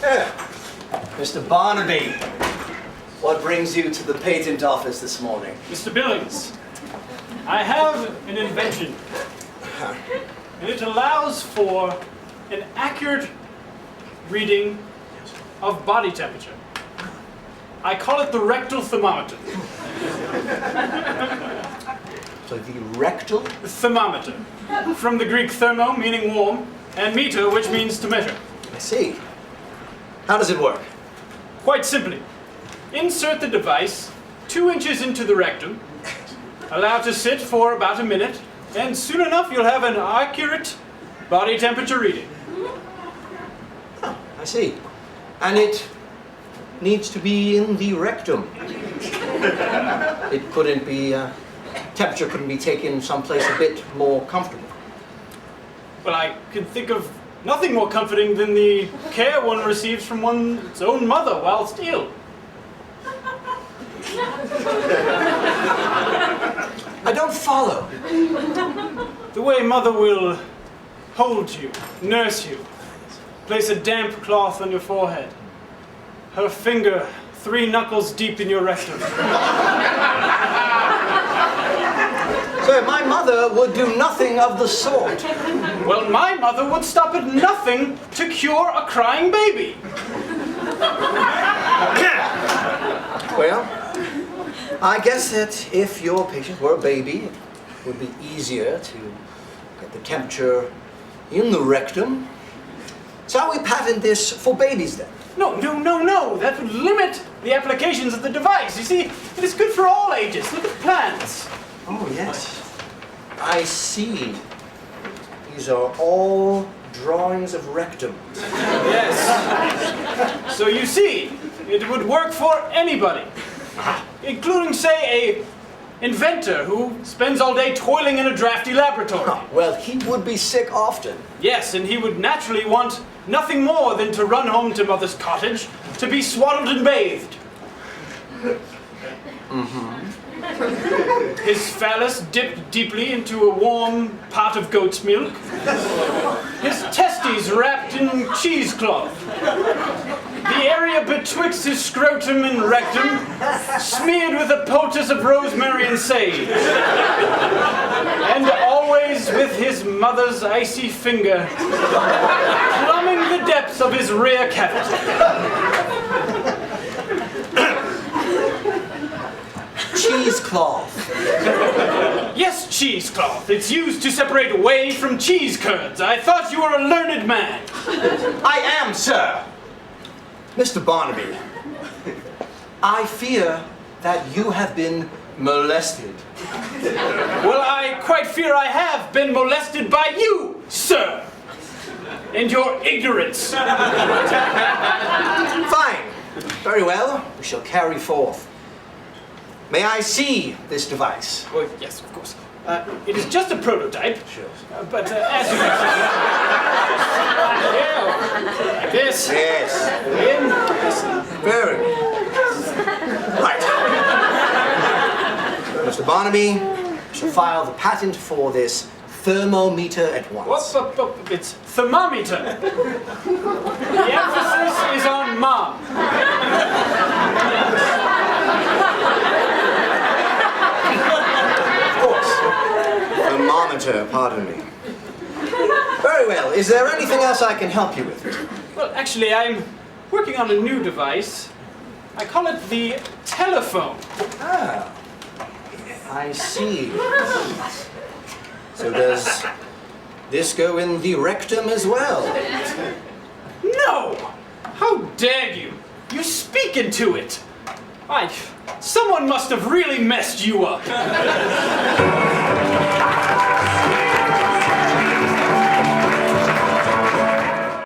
Mr. Barnaby, what brings you to the patent office this morning? Mr. Billings, I have an invention, and it allows for an accurate reading of body temperature. I call it the rectal thermometer. So the rectal? Thermometer, from the Greek thermo, meaning warm, and meter, which means to measure. I see. How does it work? Quite simply, insert the device 2 inches into the rectum, allow it to sit for about a minute, and soon enough you'll have an accurate body temperature reading. Oh, I see. And it needs to be in the rectum. It couldn't be, temperature couldn't be taken someplace a bit more comfortable. Well, I can think of nothing more comforting than the care one receives from one's own mother whilst ill. I don't follow. The way mother will hold you, nurse you, place a damp cloth on your forehead, her finger 3 knuckles deep in your rectum. Sir, my mother would do nothing of the sort. Well, my mother would stop at nothing to cure a crying baby. Well, I guess that if your patient were a baby, it would be easier to get the temperature in the rectum. Shall we patent this for babies then? No. That would limit the applications of the device. You see, it is good for all ages. Look at the plans. Oh, yes. I see. These are all drawings of rectums. Yes. So you see, it would work for anybody, including, say, an inventor who spends all day toiling in a drafty laboratory. Oh, well, he would be sick often. Yes, and he would naturally want nothing more than to run home to mother's cottage to be swaddled and bathed. His phallus dipped deeply into a warm pot of goat's milk. His testes wrapped in cheesecloth. The area betwixt his scrotum and rectum smeared with a poultice of rosemary and sage. And always with his mother's icy finger plumbing the depths of his rear cavity. Cheesecloth. Yes, cheesecloth. It's used to separate whey from cheese curds. I thought you were a learned man. I am, sir. Mr. Barnaby, I fear that you have been molested. Well, I quite fear I have been molested by you, sir, and your ignorance. Fine. Very well. We shall carry forth. May I see this device? Well, yes, of course. It is just a prototype. Sure. But as you can see, yeah, like this. Yes. In. Very good. Right. Mr. Barnaby, I shall file the patent for this thermometer at once. It's thermometer. The emphasis is on mom. Thermometer, pardon me. Very well. Is there anything else I can help you with? Well, actually, I'm working on a new device. I call it the telephone. Ah, I see. So does this go in the rectum as well? No! How dare you? You speak into it. Someone must have really messed you up.